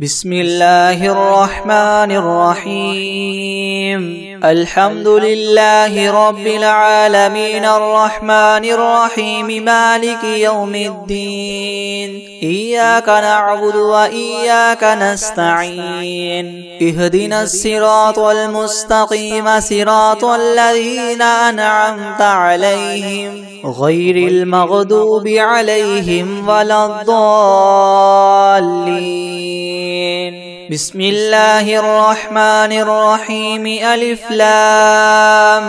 بسم الله الرحمن الرحيم. الحمد لله رب العالمين الرحمن الرحيم مالك يوم الدين. إياك نعبد وإياك نستعين. اهدنا الصراط المستقيم صراط الذين أنعمت عليهم غير المغضوب عليهم ولا الضالين. بسم الله الرحمن الرحيم. ألف لام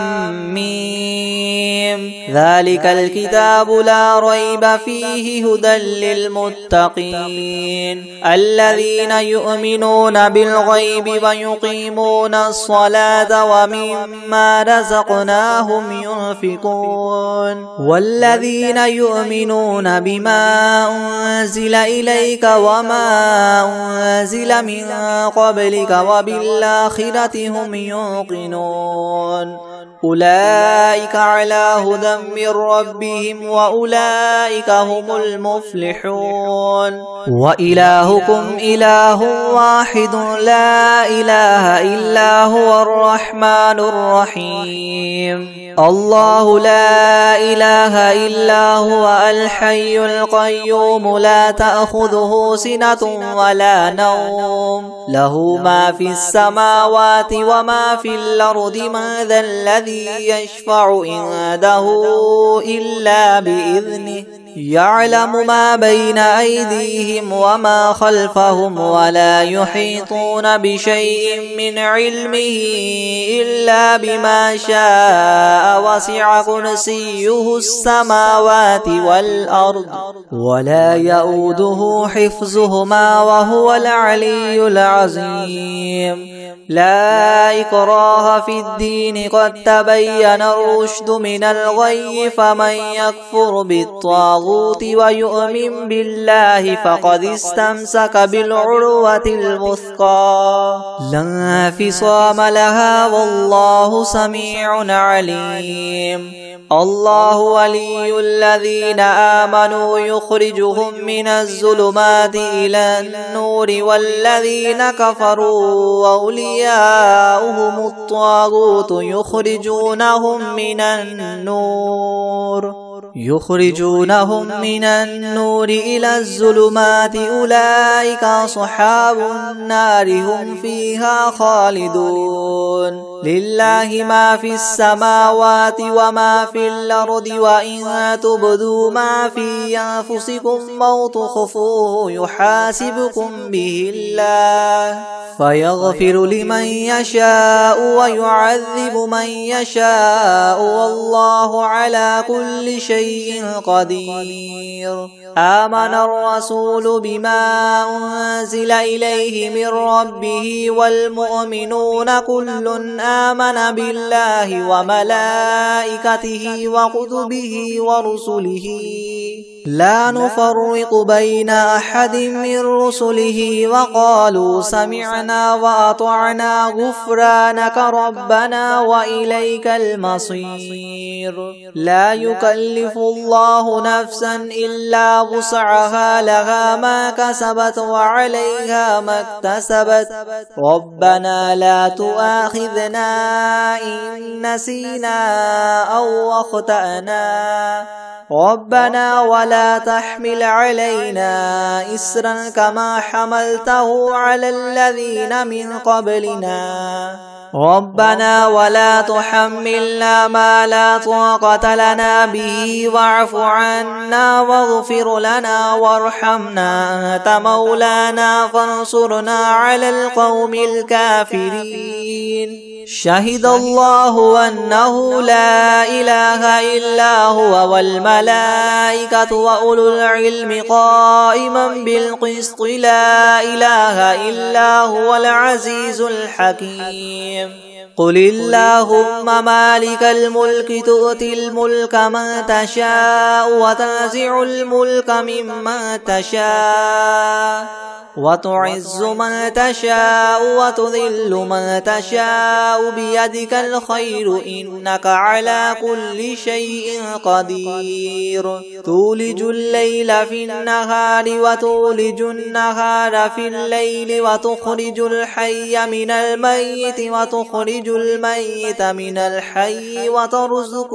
ميم. ذلك الكتاب لا ريب فيه هدى للمتقين الذين يؤمنون بالغيب ويقيمون الصلاة ومما رزقناهم ينفقون والذين يؤمنون بما أنزل إليك وما أنزل من قبلك وبالآخرة هم يوقنون أولئك على هدى من ربهم وأولئك هم المفلحون. وإلهكم إله واحد لا إله إلا هو الرحمن الرحيم. الله لا إله إلا هو الحي القيوم لا تأخذه سنة ولا نوم له ما في السماوات وما في الأرض. من ذا الذي يشفع عنده إلا بإذنه يعلم ما بين أيديهم وما خلفهم ولا يحيطون بشيء من علمه إلا بما شاء وسع كرسيه السماوات والأرض ولا يؤوده حفظهما وهو العلي العظيم. لا إكراه في الدين قد تبين الرشد من الغي فمن يكفر بالطاغوت ويؤمن بالله فقد استمسك بالعروة الوثقى لا انفصام لها والله سميع عليم. الله ولي الذين آمنوا يخرجهم من الظلمات إلى النور والذين كفروا أولياؤهم الطاغوت يخرجونهم من النور إلى الظلمات أولئك أصحاب النار هم فيها خالدون. لله ما في السماوات وما في الأرض وإن تبدوا ما في أنفسكم أو تخفوه يحاسبكم به الله فيغفر لمن يشاء ويعذب من يشاء والله على كل شيء قدير. آمن الرسول بما أنزل إليه من ربه والمؤمنون كل آمن بالله وملائكته وكتبه ورسله لا نفرق بين أحد من رسله وقالوا سمعنا وأطعنا غفرانك ربنا وإليك المصير. لا يكلف الله نفسا إلا وسعها لها ما كسبت وعليها ما اكتسبت ربنا لا تؤاخذنا إن نسينا أو أخطأنا ربنا ولا تحمل علينا إسرا كما حملته على الذين من قبلنا ربنا ولا تحملنا ما لا طاقة لنا به واعف عنا واغفر لنا وارحمنا أنت مولانا فانصرنا على القوم الكافرين. شهد الله أنه لا إله إلا هو والملائكة وأولو العلم قائما بالقسط لا إله إلا هو العزيز الحكيم. قل اللهم مالك الملك تؤتي الملك من تشاء وتنزع الملك ممن تشاء وتعز من تشاء وتذل من تشاء بيدك الخير إنك على كل شيء قدير تولج الليل في النهار وتولج النهار في الليل وتخرج الحي من الميت وتخرج الميت من الحي وترزق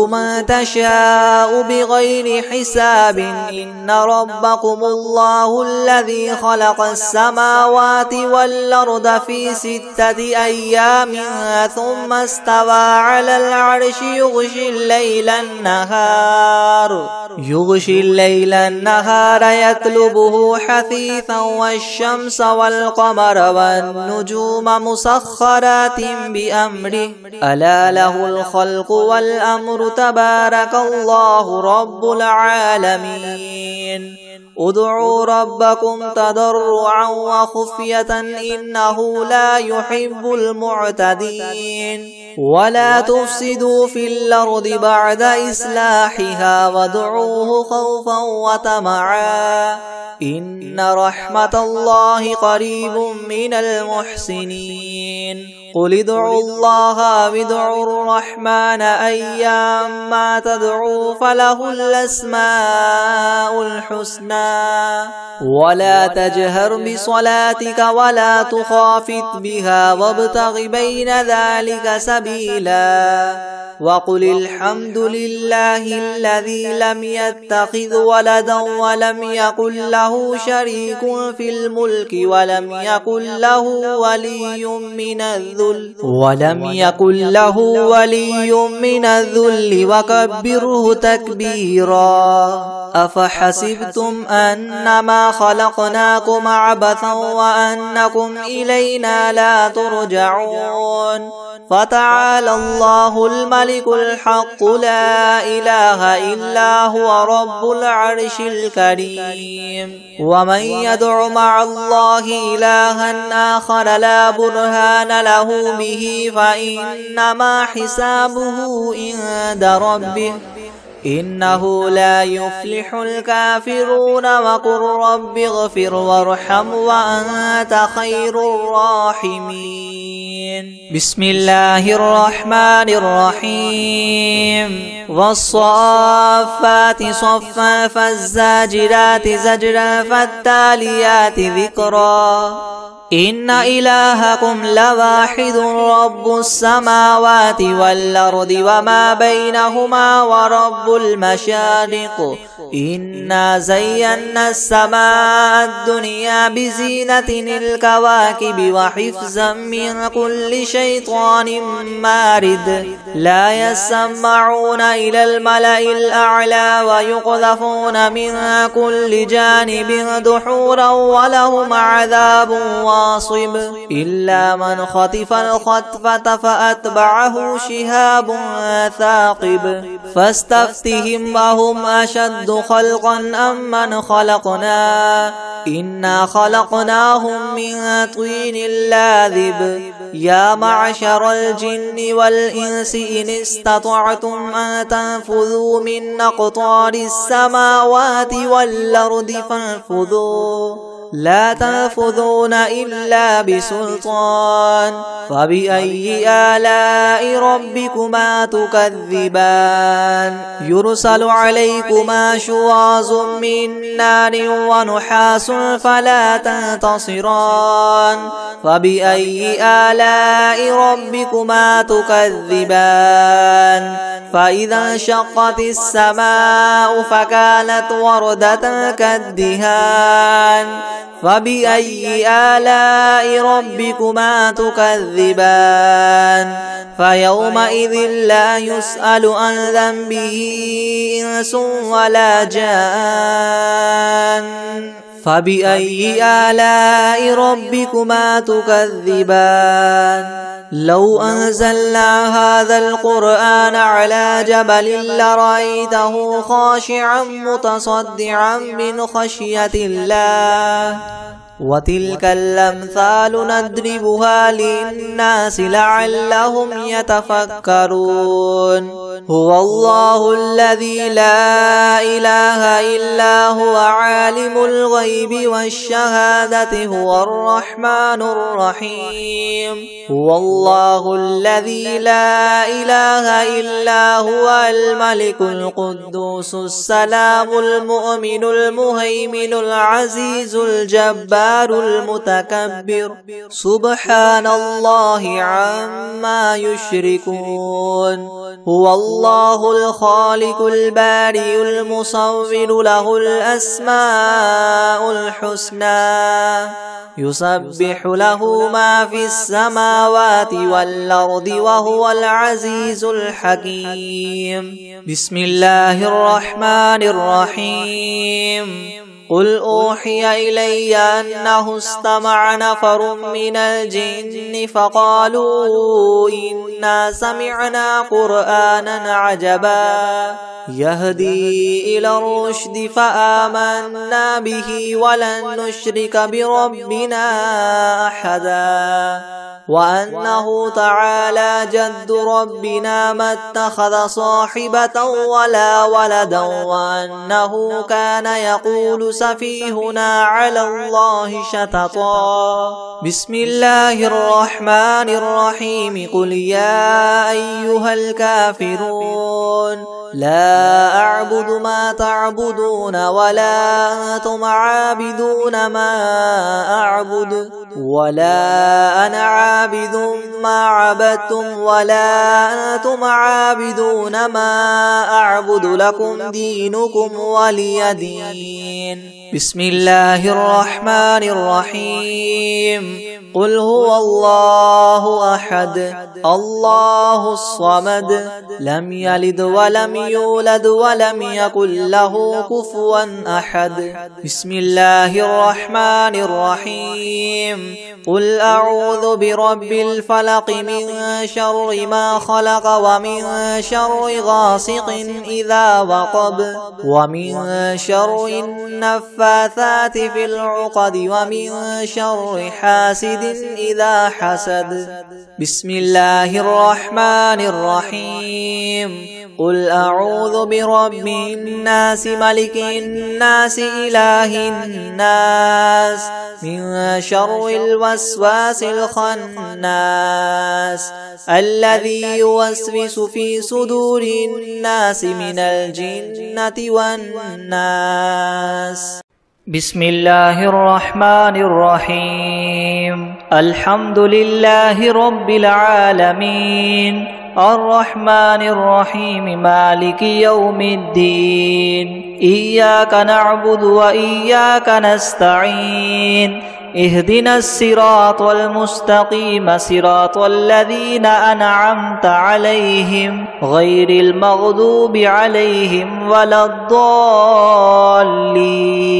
من تشاء بغير حساب إن ربكم الله الذي خلق السماوات والأرض في 6 أيام ثم استوى على العرش يغشي الليل النهار يطلبه حثيثا والشمس والقمر والنجوم مسخرات بأمره ألا له الخلق والأمر تبارك الله رب العالمين ادعوا ربكم تضرعا وخفية إنه لا يحب المعتدين ولا تفسدوا في الأرض بعد إصلاحها وادعوه خوفا وطمعا إن رحمة الله قريب من المحسنين قل ادعوا الله وادعوا الرحمن أيما تدعوا فله الأسماء الحسنى ولا تجهر بصلاتك ولا تخافت بها وابتغ بين ذلك سبيلا وقل الحمد لله الذي لم يتخذ ولدا ولم يكن له شريك في الملك ولم يكن له ولي من الذل وكبره تكبيرا أفحسبتم أنما خلقناكم عبثا وأنكم إلينا لا ترجعون فتعالى الله الملك الحق لا إله إلا هو رب العرش الكريم ومن يدع مع الله إلها آخر لا برهان له به فإنما حسابه عند ربه إنه لا يفلح الكافرون وقل رب اغفر وارحم وأنت خير الراحمين بسم الله الرحمن الرحيم والصافات صفا فالزاجرات زجرا فالتاليات ذكرا إن إلهكم لواحد رب السماوات والأرض وما بينهما ورب المشارق إنا زينا السماء الدنيا بزينة الكواكب وحفظا من كل شيطان مارد لا يسمعون إلى الملأ الأعلى ويقذفون من كل جانب دحورا ولهم عذاب واصب إلا من خطف الخطفة فأتبعه شهاب ثاقب فاستفتهم وهم أشد خلقا أم من خلقنا إنا خلقناهم من طين لاذب يا معشر الجن والإنس إن استطعتم أن تنفذوا من أقطار السماوات والأرض فانفذوا لا تنفذون إلا بسلطان فبأي آلاء ربكما تكذبان يرسل عليكما شواظ من نار ونحاس فلا تنتصران فبأي آلاء ربكما تكذبان فإذا انشقت السماء فكانت وردة كالدهان فبأي آلاء ربكما تكذبان فيومئذ لا يسأل عن ذنبه إنس ولا جان فبأي آلاء ربكما تكذبان لو أنزلنا هذا القرآن على جبل لرأيته خاشعا متصدعا من خشية الله وتلك الأمثال نضربها للناس لعلهم يتفكرون هو الله الذي لا إله إلا هو عالم الغيب والشهادة هو الرحمن الرحيم هو الله الذي لا إله إلا هو الملك القدوس السلام المؤمن المهيمن العزيز الجبار المتكبر سبحان الله عما يشركون هو الله الخالق البارئ المصور له الأسماء الحسنى يسبح له ما في السماوات والأرض وهو العزيز الحكيم بسم الله الرحمن الرحيم قل أوحي إلي أنه استمع نفر من الجن فقالوا إنا سمعنا قرآنا عجبا يهدي إلى الرشد فآمنا به ولن نشرك بربنا أحدا وأنه تعالى جد ربنا ما اتخذ صاحبة ولا ولدا وأنه كان يقول سفيهنا على الله شططا بسم الله الرحمن الرحيم قل يا أيها الكافرون لا أعبد ما تعبدون ولا أنتم عابدون ما أعبد ولا أنا عابد ما عبدتم ولا أنتم عابدون ما أعبد لكم دينكم ولي دين بسم الله الرحمن الرحيم قل هو الله أحد الله الصمد لم يلد ولم يولد ولم يكن له كفوا أحد بسم الله الرحمن الرحيم قل أعوذ برب الفلق من شر ما خلق ومن شر غاسق إذا وقب ومن شر النفاثات في العقد ومن شر حاسد إذا حسد بسم الله الرحمن الرحيم قل أعوذ برب الناس ملك الناس إله الناس من شر الوسواس الخناس الذي يوسوس في صدور الناس من الجنة والناس بسم الله الرحمن الرحيم الحمد لله رب العالمين الرحمن الرحيم مالك يوم الدين إياك نعبد وإياك نستعين اهدنا الصراط المستقيم صراط الذين أنعمت عليهم غير المغضوب عليهم ولا الضالين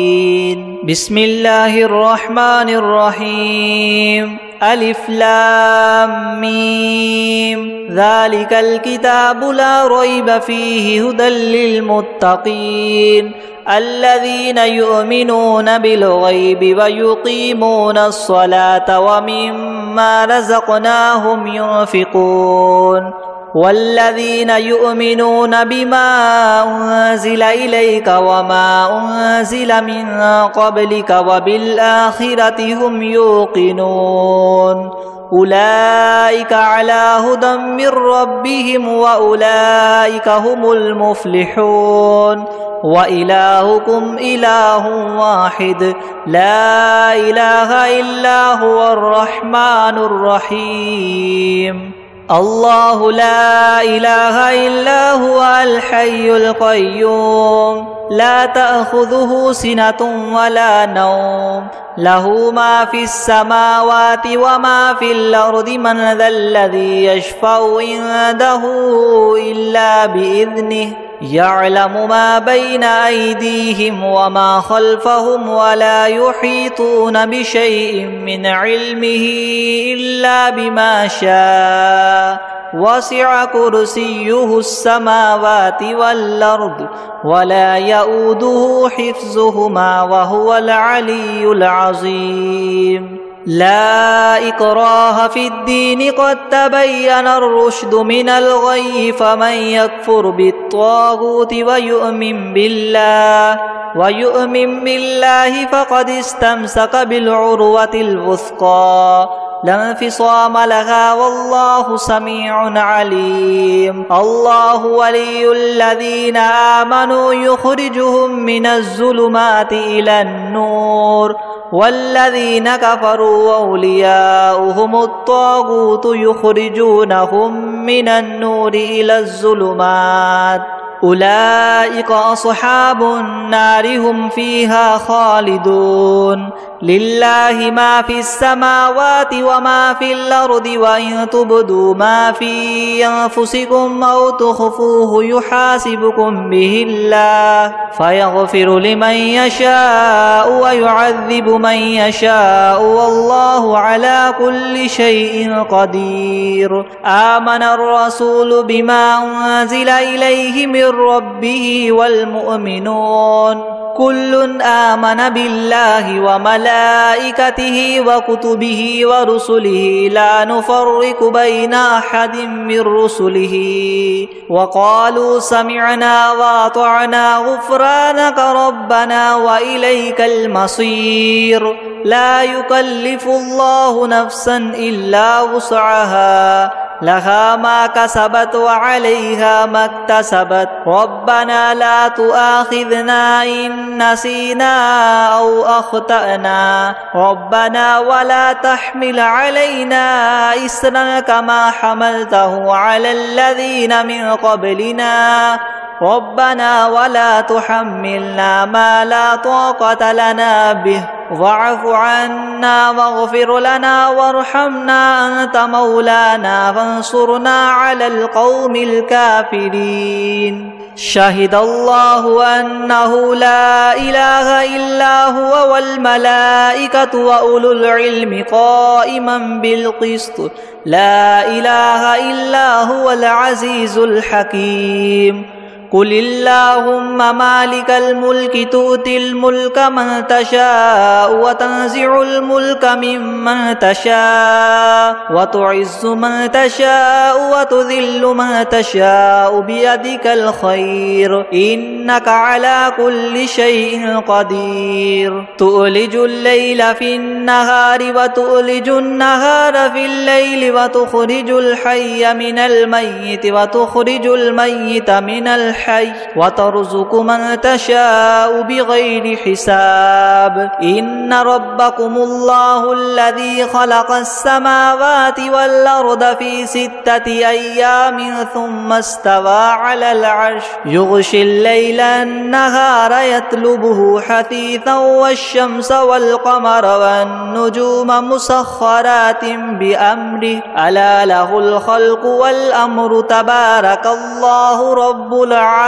بسم الله الرحمن الرحيم ألف لام ميم ذلك الكتاب لا ريب فيه هدى للمتقين الذين يؤمنون بالغيب ويقيمون الصلاة ومما رزقناهم ينفقون والذين يؤمنون بما أنزل إليك وما أنزل من قبلك وبالآخرة هم يوقنون أولئك على هدى من ربهم وأولئك هم المفلحون وإلهكم إله واحد لا إله إلا هو الرحمن الرحيم الله لا إله إلا هو الحي القيوم لا تأخذه سنة ولا نوم له ما في السماوات وما في الأرض من ذا الذي يشفع عنده إلا بإذنه يعلم ما بين أيديهم وما خلفهم ولا يحيطون بشيء من علمه إلا بما شاء وسع كرسيه السماوات والأرض ولا يؤوده حفظهما وهو العلي العظيم. لا إكراه في الدين قد تبين الرشد من الغي فمن يكفر بالطاغوت ويؤمن بالله فقد استمسك بالعروة الوثقى لا انفصام لها والله سميع عليم. الله ولي الذين آمنوا يخرجهم من الظلمات إلى النور والذين كفروا أولياؤهم الطاغوت يخرجونهم من النور إلى الظلمات أولئك أصحاب النار هم فيها خالدون. لله ما في السماوات وما في الأرض وإن تبدوا ما في أنفسكم أو تخفوه يحاسبكم به الله فيغفر لمن يشاء ويعذب من يشاء والله على كل شيء قدير. آمن الرسول بما أنزل إليه من ربه والمؤمنون كل آمن بالله وملائكته وكتبه ورسله لا نفرق بين أحد من رسله وقالوا سمعنا وأطعنا غفرانك ربنا وإليك المصير. لا يكلف الله نفسا إلا وسعها لها ما كسبت وعليها ما اكتسبت ربنا لا تؤاخذنا إن نسينا أو أخطأنا ربنا ولا تحمل علينا إصرا كما حملته على الذين من قبلنا ربنا ولا تحملنا ما لا طاقة لنا به واعف عنا واغفر لنا وارحمنا أنت مولانا فانصرنا على القوم الكافرين. شهد الله أنه لا إله إلا هو والملائكة وأولو العلم قائما بالقسط لا إله إلا هو العزيز الحكيم. قل اللهم مالك الملك تؤتي الملك من تشاء وتنزع الملك ممن تشاء وتعز من تشاء وتذل من تشاء بيدك الخير إنك على كل شيء قدير. تؤلج الليل في النهار وتؤلج النهار في الليل وتخرج الحي من الميت وتخرج الميت من الحي وترزق من تشاء بغير حساب. إن ربكم الله الذي خلق السماوات والأرض في 6 أيام ثم استوى على العرش يغشي الليل النهار يطلبه حثيثا والشمس والقمر والنجوم مسخرات بأمره ألا له الخلق والأمر تبارك الله رب العالمين.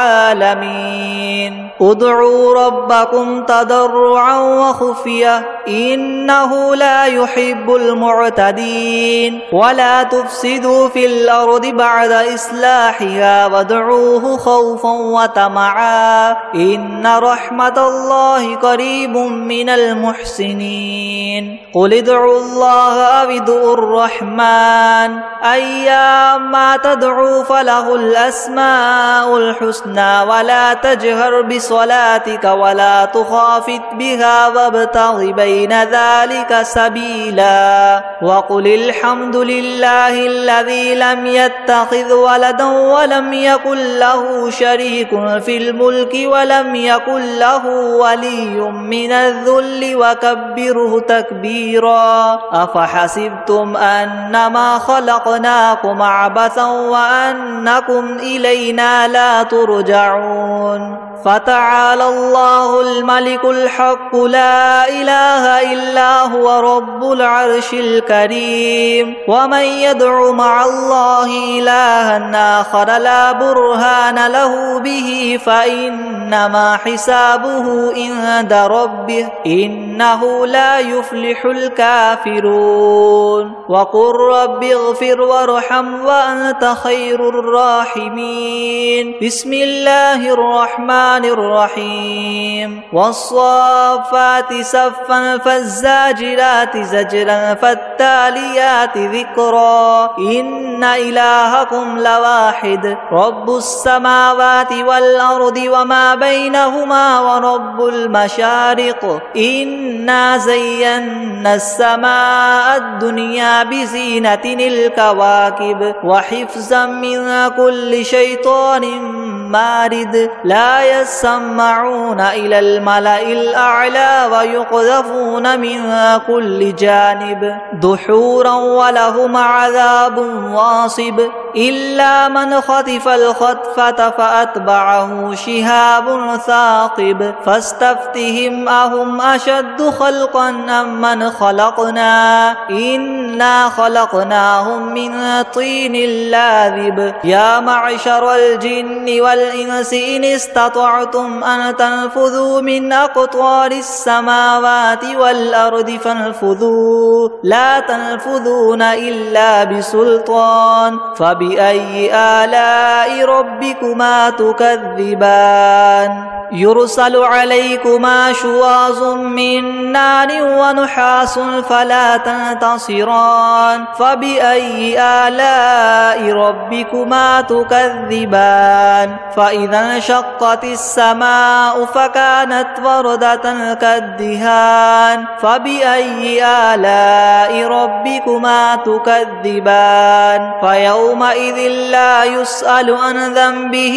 ادعوا ربكم تضرعا وخفية إنه لا يحب المعتدين ولا تفسدوا في الأرض بعد إصلاحها وادعوه خوفا وطمعا إن رحمة الله قريب من المحسنين. قل ادعوا الله أو ادعوا الرحمن أيما تدعوا فله الأسماء الحسنى ولا تجهر بصلاتك ولا تخافت بها وابتغ بين ذلك سبيلا. وقل الحمد لله الذي لم يتخذ ولدا ولم يكن له شريك في الملك ولم يكن له ولي من الذل وكبره تكبيرا. أفحسبتم أنما خلقناكم عبثا وأنكم إلينا لا ترجعون فتعالى الله الملك الحق لا إله إلا هو رب العرش الكريم ومن يدع مع الله إلها آخر لا برهان له به فإنما حسابه عند ربه إنه لا يفلح الكافرون وقل رب اغفر وارحم وأنت خير الراحمين بسم الله الرحمن الرحيم والصافات صفا فالزاجرات زجرا فالتاليات ذكرا إن إلهكم لواحد رب السماوات والأرض وما بينهما ورب المشارق إنا زينا السماء الدنيا بزينة الكواكب وحفظا من كل شيطان مارد لا يسمعون إلى الملأ الأعلى ويقذفون من كل جانب دحورا ولهم عذاب واصب إلا من خطف الخطفة فأتبعه شهاب ثاقب فاستفتهم أهم أشد خلقا أم من خلقنا إنا خلقناهم من طين لاذب يا معشر الجن والإنس إن استطعتم أن تنفذوا من أقطار السماوات والأرض فانفذوا لا تنفذون إلا بسلطان فبأي آلاء ربكما تكذبان يرسل عليكما شواظ من نار ونحاس فلا تنتصران فبأي آلاء ربكما تكذبان فإذا انشقت السماء فكانت وردة كالدهان فبأي آلاء ربكما تكذبان فيومئذ لا يسأل عن ذنبه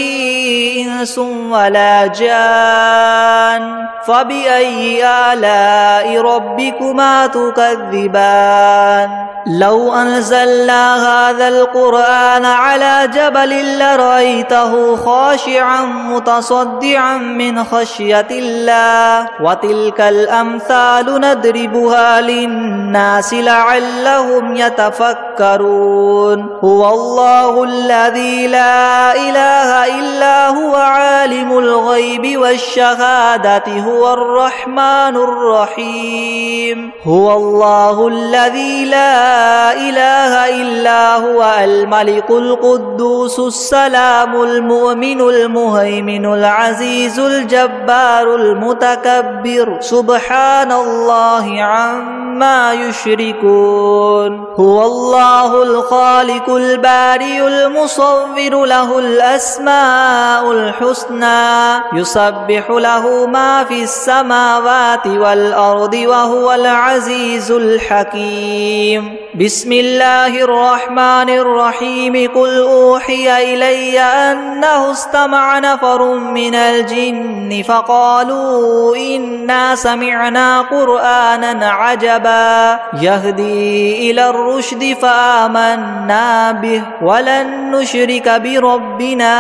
إنس ولا جان فبأي آلاء ربكما تكذبان لو أنزلنا هذا القرآن على جبل لرأيته خاشعا متصدعا من خشية الله وتلك الأمثال نضربها للناس لعلهم يتفكرون هو الله الذي لا إله إلا هو عالم الغيب والشهادة هو الرحمن الرحيم هو الله الذي لا إله إلا هو الملك القدوس السلام المؤمن المهيمن العزيز الجبار المتكبر سبحان الله عما يشركون هو الله الخالق البارئ المصور له الأسماء الحسنى يسبح له ما في السماوات والأرض وهو العزيز الحكيم بسم الله الرحمن الرحيم قل أوحي إلي أنه استمع نفر من الجن فقالوا إنا سمعنا قرآنا عجبا يهدي إلى الرشد فآمنا به ولن نشرك بربنا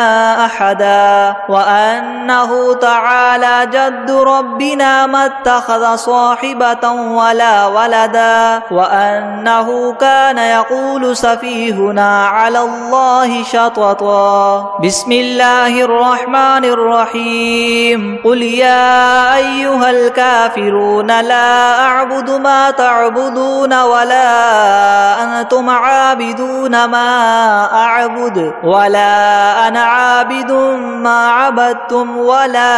أحدا وأنه تعالى جد ربنا ما اتخذ صاحبة ولا ولدا وأنه كان يقول سفيهنا على الله شططا بسم الله الرحمن الرحيم قل يا أيها الكافرون لا أعبد ما تعبدون ولا أنتم عابدون ما أعبد ولا أنا عابد ما عبدتم ولا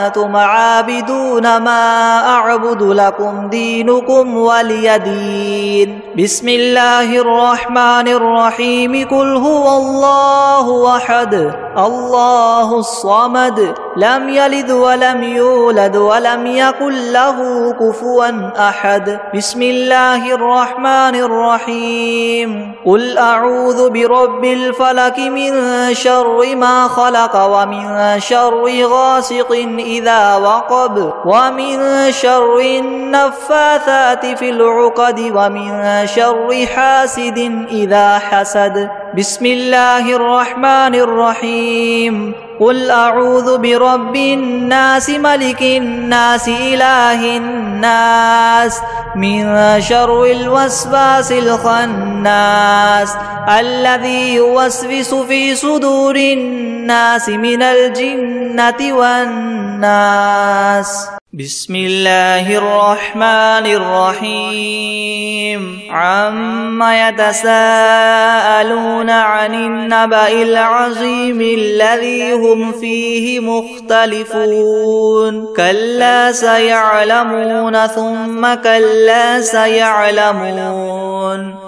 أنتم عابدون ما أعبد لكم دينكم ولي دين بسم الله الرحمن الرحيم قل هو الله أحد الله الصمد لم يلد ولم يولد ولم يكن له كفوا أحد بسم الله الرحمن الرحيم قل أعوذ برب الفلك من شر ما خلق ومن شر غاسق إذا وقب ومن شر النفاثات في العقد ومن شر حاسد إذا حسد بسم الله الرحمن الرحيم قل أعوذ برب الناس ملك الناس إله الناس من شر الوسواس الخناس الذي يوسوس في صدور الناس من الجنة والناس. بسم الله الرحمن الرحيم عما يتساءلون عن النبأ العظيم الذي هم فيه مختلفون كلا سيعلمون ثم كلا سيعلمون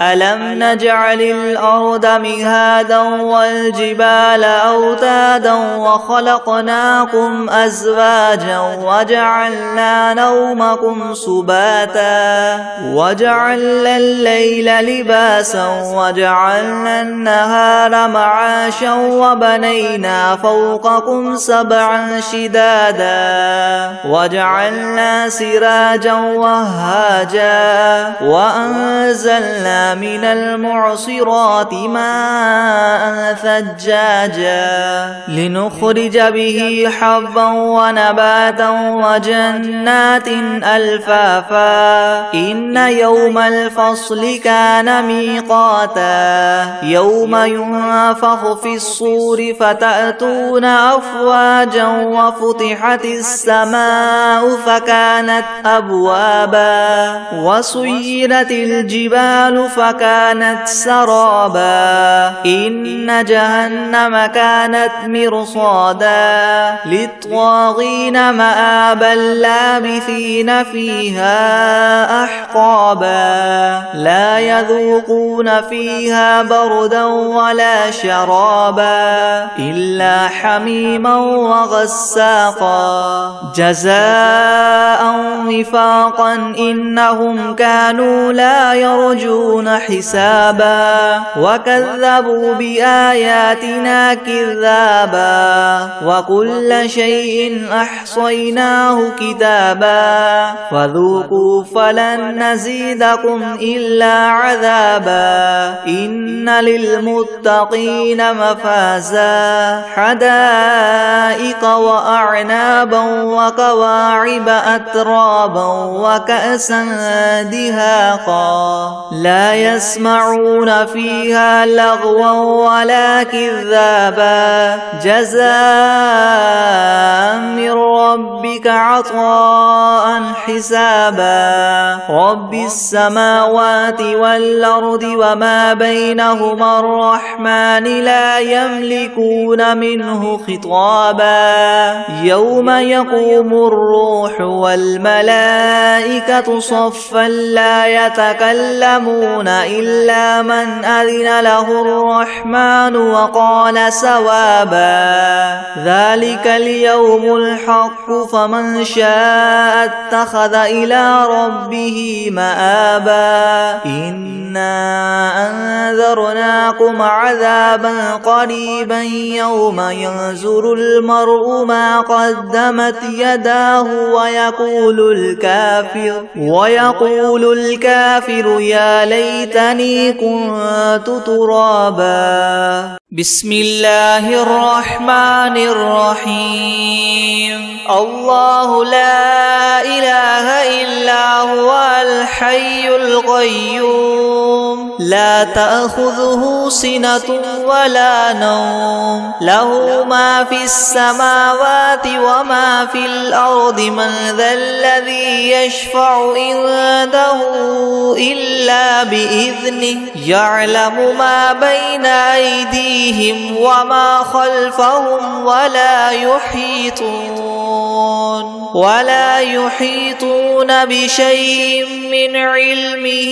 ألم نجعل الأرض مهادا والجبال أوتادا وخلقناكم أزواجا وجعلنا نومكم سباتا وجعلنا الليل لباسا وجعلنا النهار معاشا وبنينا فوقكم سبعا شدادا وجعلنا سراجا وهاجا وأنزلنا من المعصرات ماء ثجاجا لنخرج به حبا ونباتا وجنات ألفافا إن يوم الفصل كان ميقاتا يوم ينفخ في الصور فتأتون أفواجا وفتحت السماء فكانت أبوابا وسيرت الجبال فكانت سرابا إن جهنم كانت مرصادا للطاغين مآبا لابثين فيها أحقابا لا يذوقون فيها بردا ولا شرابا إلا حميما وغساقا جزاء وفاقا إنهم كانوا لا يرجون حسابا وكذبوا بآياتنا كذابا وكل شيء أحصيناه كتابا فذوقوا فلن نزيدكم إلا عذابا إن للمتقين مفازا حدائق وأعنابا وكواعب أترابا وكأسا دهاقا لا يسمعون فيها لغوا ولا كذابا جزاء من ربك عطاء حسابا رب السماوات والأرض وما بينهما الرحمن لا يملكون منه خطابا يوم يقوم الروح والملائكة صفا لا يتكلمون إلا من أذن له الرحمن وقال سوابا ذلك اليوم الحق فمن شاء اتخذ إلى ربه مآبا إنا أنذرناكم عذابا قريبا يوم ينظر المرء ما قدمت يداه ويقول الكافر يا ليتني كنت ترابا. بسم الله الرحمن الرحيم الله لا إله إلا هو الحي القيوم لا تأخذه سنة ولا نوم له ما في السماوات وما في الأرض من ذا الذي يشفع عنده إلا بإذنه يعلم ما بين أيديهم وما خلفهم ولا يحيطون بشيء من علمه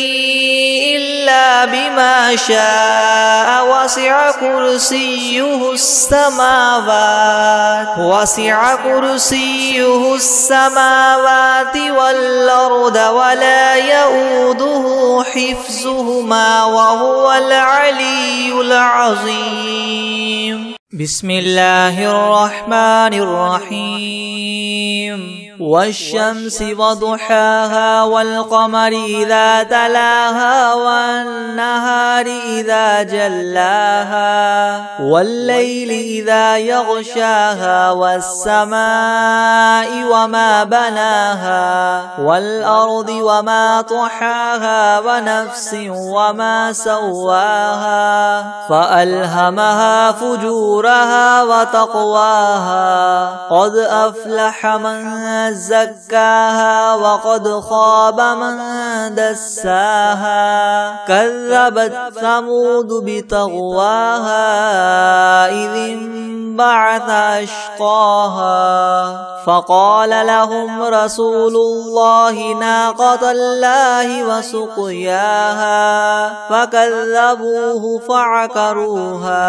إلا بما شاء وسع كرسيه السماوات والأرض ولا يؤوده حفظهما وهو العلي العظيم. بسم الله الرحمن الرحيم والشمس وضحاها والقمر إذا تلاها والنهار إذا جلاها والليل إذا يغشاها والسماء وما بناها والأرض وما طحاها ونفس وما سواها فألهمها فجورها وتقواها قد أفلح من زكاها وقد خاب من دساها كذبت ثمود بطغواها إذ انبعث أشقاها فقال لهم رسول الله ناقة الله وسقياها فكذبوه فعقروها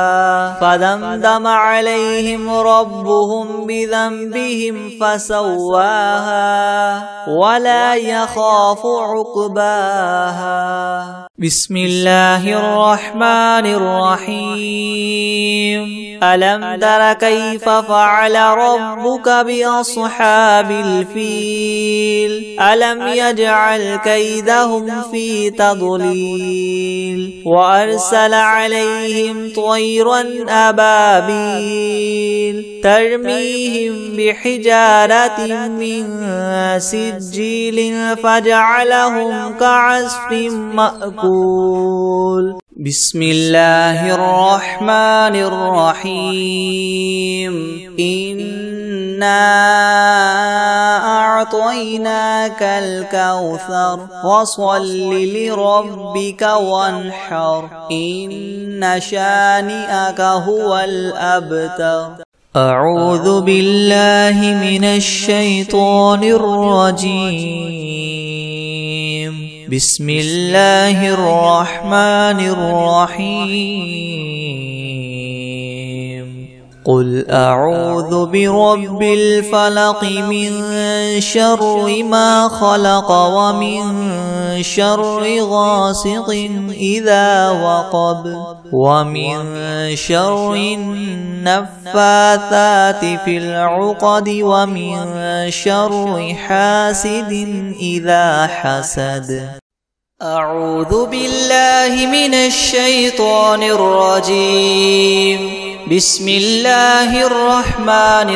فدمدم عليهم ربهم بذنبهم فسواها ولا يخاف عقباها بسم الله الرحمن الرحيم ألم تر كيف فعل ربك بأصحاب الفيل ألم يجعل كيدهم في تضليل وأرسل عليهم طيرا أبابيل ترميهم بحجارة من سجيل فجعلهم كعصف مأكول بسم الله الرحمن الرحيم إنا أعطيناك الكوثر فصل لربك وانحر إن شانئك هو الأبتر أعوذ بالله من الشيطان الرجيم بسم الله الرحمن الرحيم قل أعوذ برب الفلق من شر ما خلق ومن شر غاسق إذا وقب ومن شر النفاثات في العقد ومن شر حاسد إذا حسد أعوذ بالله من الشيطان الرجيم بسم الله الرحمن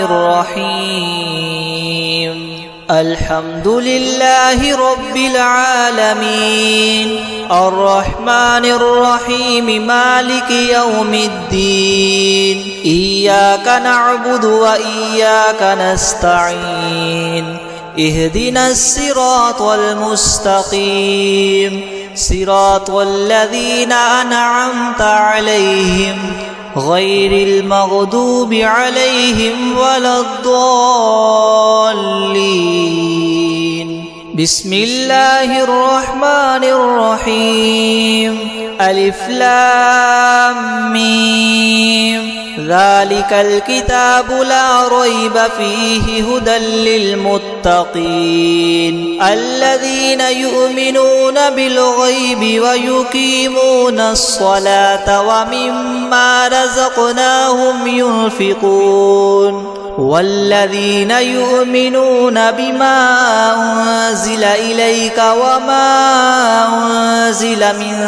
الرحيم الحمد لله رب العالمين الرحمن الرحيم مالك يوم الدين إياك نعبد وإياك نستعين اهدنا الصراط المستقيم صراط الذين أنعمت عليهم غير المغضوب عليهم ولا الضالين بسم الله الرحمن الرحيم ألف لام ميم ذلك الكتاب لا ريب فيه هدى للمتقين الذين يؤمنون بالغيب ويقيمون الصلاة ومما رزقناهم ينفقون والذين يؤمنون بما أنزل إليك وما أنزل من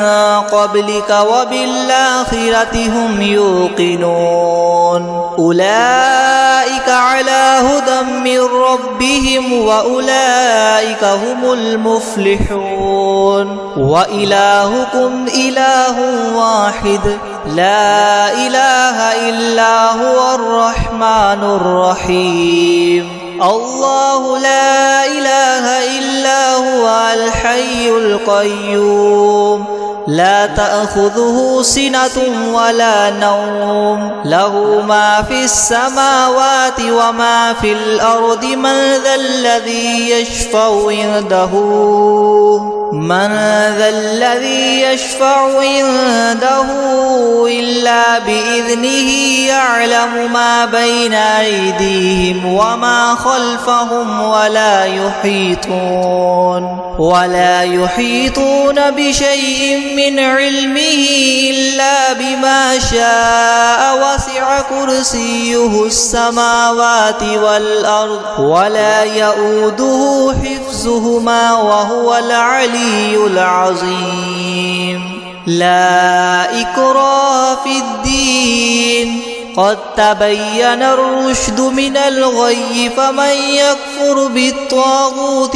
قبلك وبالآخرة هم يوقنون أولئك على هدى من ربهم وأولئك هم المفلحون وإلهكم إله واحد لا إله إلا هو الرحمن الرحيم الله لا إله إلا هو الحي القيوم لا تأخذه سنة ولا نوم له ما في السماوات وما في الأرض من ذا الذي يشفع عنده إلا بإذنه يعلم ما بين أيديهم وما خلفهم ولا يحيطون بشيء من علمه إلا بما شاء وسع كرسيه السماوات والأرض ولا يؤوده حفظهما وهو العلي العظيم لا إكراه في الدين قد تبين الرشد من الغي فمن يكفر بالطاغوت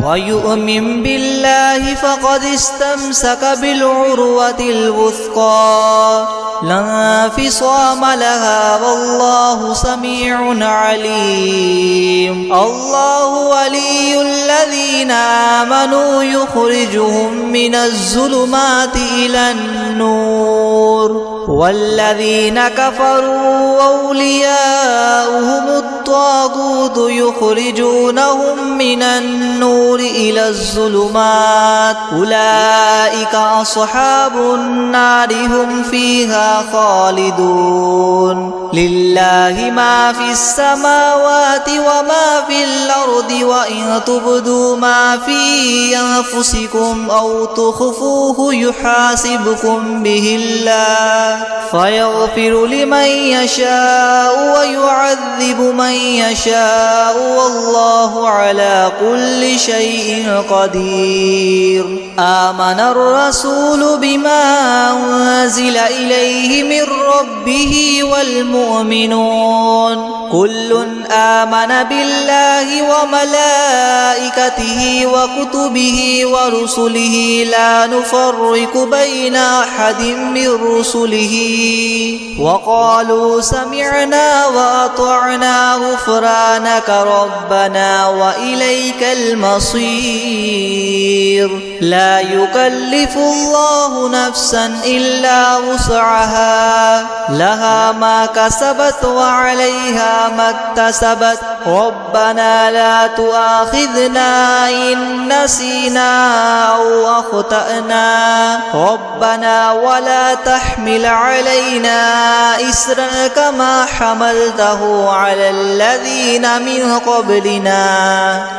ويؤمن بالله فقد استمسك بالعروة الوثقى لا انفصام لها والله سميع عليم الله ولي الذين آمنوا يخرجهم من الظلمات إلى النور والذين كفروا أولياؤهم الطاغوت يخرجونهم من النور إلى الظلمات أولئك أصحاب النار هم فيها خالدون لله ما في السماوات وما في الأرض وإن تبدوا ما في أنفسكم أو تخفوه يحاسبكم به الله فيغفر لمن يشاء ويعذب من يشاء والله على كل شيء قدير آمن الرسول بما أنزل إليه من ربه والمؤمنون كل آمن بالله وملائكته وكتبه ورسله لا نفرق بين أحد من رسله وقالوا سمعنا وأطعنا غفرانك ربنا وإليك المصير لا يكلف الله نفسا إلا وسعها لها ما كسبت وعليها ما اكتسبت ربنا لا تؤاخذنا إن نسينا أو أخطأنا ربنا ولا تحمل علينا إسرا كما حملته على الذين من قبلنا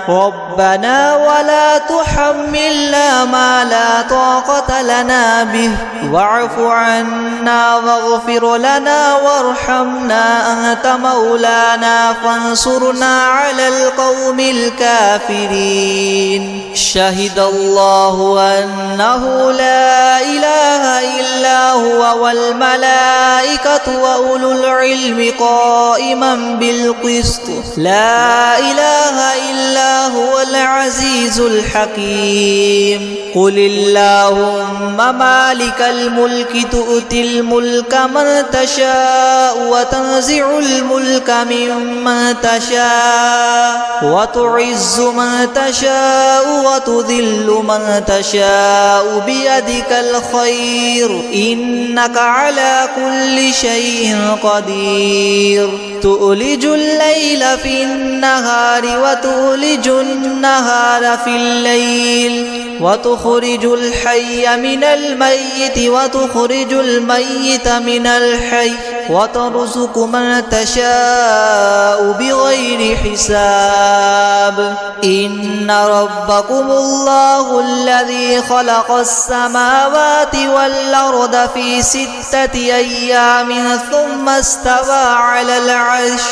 ربنا ولا تحملنا ما لا طاقة لنا به واعف عنا واغفر لنا وارحمنا أنت مولانا فانصرنا على القوم الكافرين شهد الله أنه لا إله إلا هو والملائكة وأولو العلم قائما بالقسط لا إله إلا هو العزيز الحكيم قل اللهم مالك الملك تؤتي الملك من تشاء وتنزع الملك ممن تشاء وتعز من تشاء وتذل من تشاء بيدك الخير إنك على كل شيء قدير تؤلج الليل في النهار وتولج النهار في الليل وتخرج الحي من الميت وتخرج الميت من الحي وترزق من تشاء بغير حساب إن ربكم الله الذي خلق السماوات والأرض في 6 أيام ثم استوى على العرش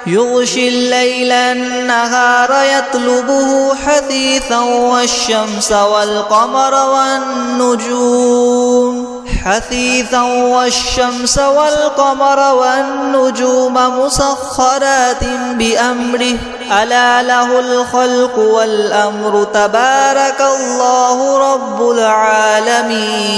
يغشي الليل النهار يطلبه حثيثا والشمس والقمر والنجوم مسخرات بأمره ألا له الخلق والأمر تبارك الله رب العالمين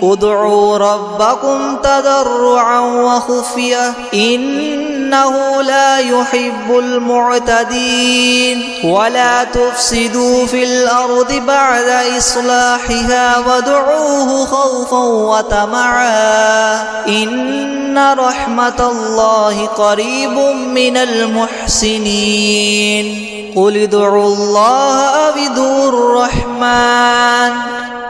ادعوا ربكم تضرعا وخفية إنه لا يحب المعتدين ولا تفسدوا في الأرض بعد إصلاحها وادعوه خوفا وطمعا إن رحمة الله قريب من المحسنين قل ادعوا الله أو ادعوا الرحمن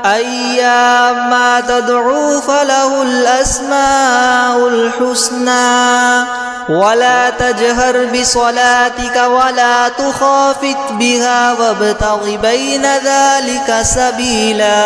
أيما تدعوا فله الأسماء الحسنى ولا تجهر بصلاتك ولا تخافت بها وابتغ بين ذلك سبيلا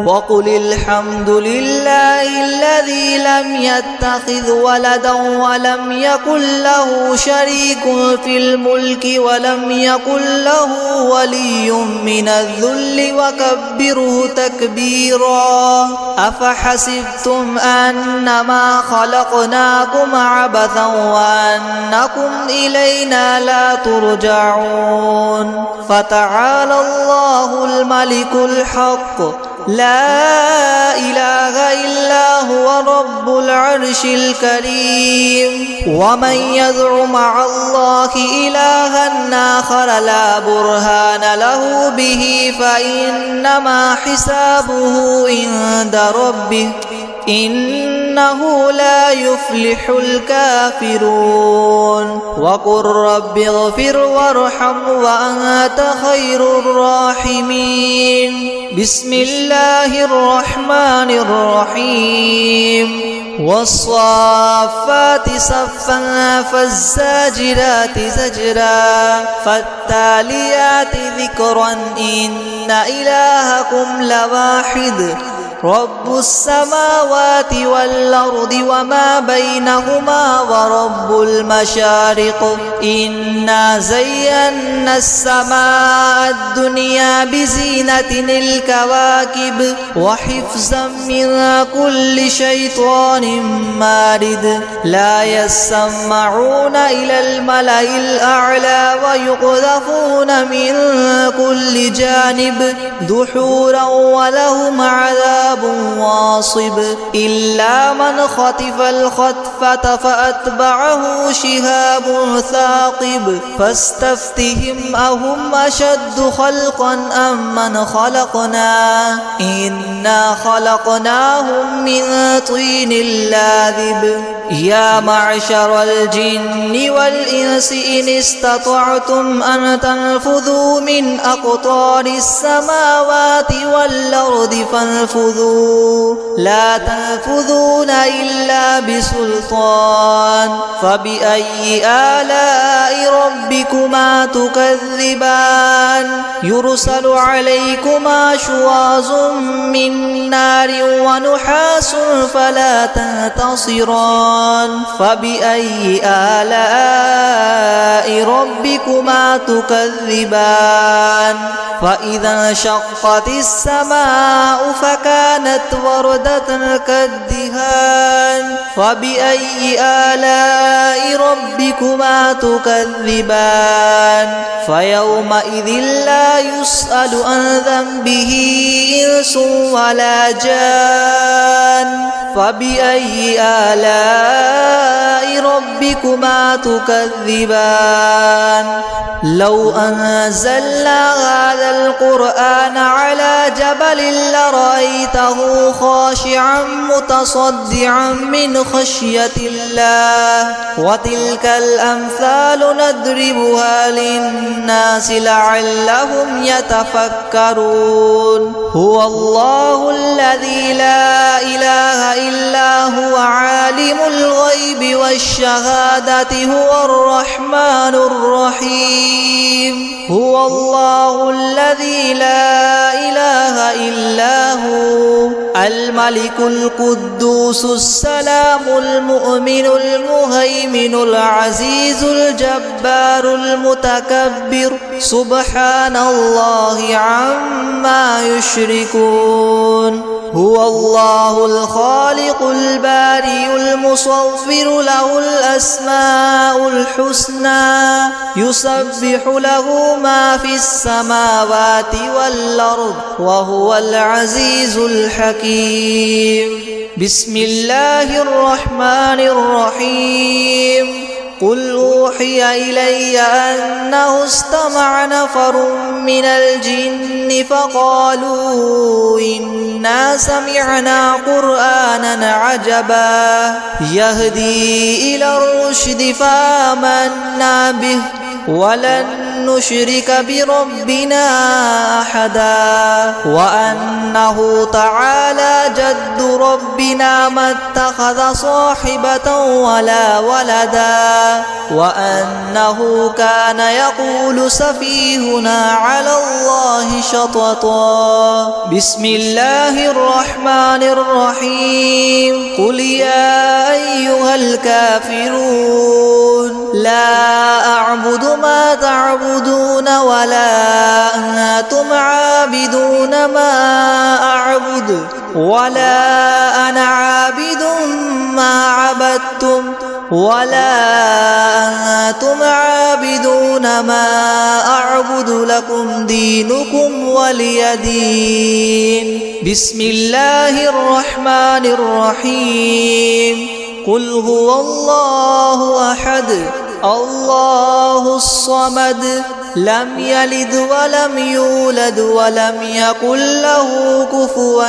وقل الحمد لله الذي لم يتخذ ولدا ولم يكن له شريك في الملك ولم يكن له ولي من الذل وكبره تكبيرا أفحسبتم أنما خلقناكم عبثا وأنكم إلينا لا ترجعون فتعالى الله الملك الحق لا إله إلا هو رب العرش الكريم ومن يدع مع الله إلها آخر لا برهان له به فإنما حسابه عند ربه إنه لا يفلح الكافرون وقل رب اغفر وارحم وأنت خير الراحمين بسم الله الرحمن الرحيم والصافات صفا فالزاجرات زجرا فالتاليات ذكرا إن إلهكم لواحد رب السماوات والأرض وما بينهما ورب المشارق إنا زينا السماء الدنيا بزينة الكواكب وحفظا من كل شيطان مارد لا يسمعون إلى الملأ الأعلى ويقذفون من كل جانب دحورا ولهم عذاب واصب إلا من خطف الخطفة فأتبعه شهاب ثاقب فاستفتهم أهم أشد خلقا أم من خلقنا إنا خلقناهم من طين لاذب يا معشر الجن والإنس إن استطعتم أن تنفذوا من أقطار السماوات والأرض فانفذوا لا تنفذون إلا بسلطان فبأي آلاء ربكما تكذبان يرسل عليكما شواظ من نار ونحاس فلا تنتصران فبأي آلاء ربكما تكذبان فإذا انشقت السماء فكانت وردة كالدهان فبأي آلاء ربكما تكذبان فيومئذ لا يسأل عن ذنبه إنس ولا جان فبأي آلاء ربكما تكذبان لو أنزلنا هذا القرآن على جبل لرأيته خاشعا متصدعا من خشية الله وتلك الأمثال نضربها للناس لعلهم يتفكرون هو الله الذي لا إله إلا هو عالم الغيب والشهادة هو الرحمن الرحيم هو الله الذي لا إله إلا هو الملك القدوس السلام المؤمن المهيمن العزيز الجبار المتكبر سبحان الله عما يشركون هو الله الخالق البارئ المصور له الأسماء الحسنى يسبح له ما في السماوات والأرض وهو العزيز الحكيم بسم الله الرحمن الرحيم قل أوحي إلي أنه استمع نفر من الجن فقالوا إنا سمعنا قرآنا عجبا يهدي إلى الرشد فآمنا به ولن نشرك بربنا أحدا وأنه تعالى جد ربنا ما اتخذ صاحبة ولا ولدا وأنه كان يقول سفيهنا على الله شططا. بسم الله الرحمن الرحيم. قل يا أيها الكافرون لا أعبد ما تعبدون ولا أنتم عابدون ما أعبد ولا أنا عابد ما عبدتم ولا أنتم عابدون ما أعبد لكم دينكم ولي دين. بسم الله الرحمن الرحيم. قل هو الله أحد الله الصمد لم يلد ولم يولد ولم يكن له كفوا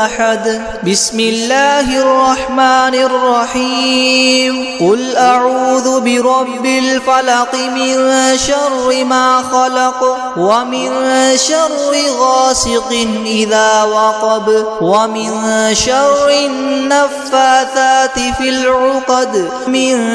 أحد. بسم الله الرحمن الرحيم. قل أعوذ برب الفلق من شر ما خلق ومن شر غاسق إذا وقب ومن شر النفاثات في العقد من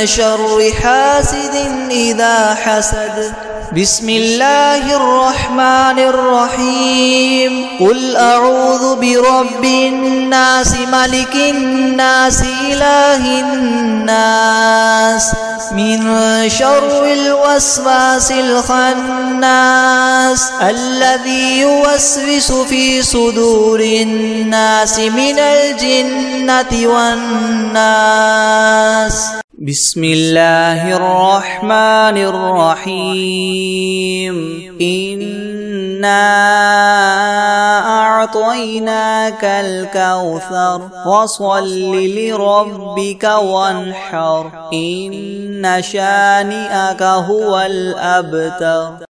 شر حاسد إذا حسد. بسم الله الرحمن الرحيم. قل أعوذ برب الناس ملك الناس إله الناس من شر الوسواس الخناس الذي يوسوس في صدور الناس من الجنة والناس. بسم الله الرحمن الرحيم. إنا أعطيناك الكوثر فصل لربك وانحر إن شانئك هو الأبتر.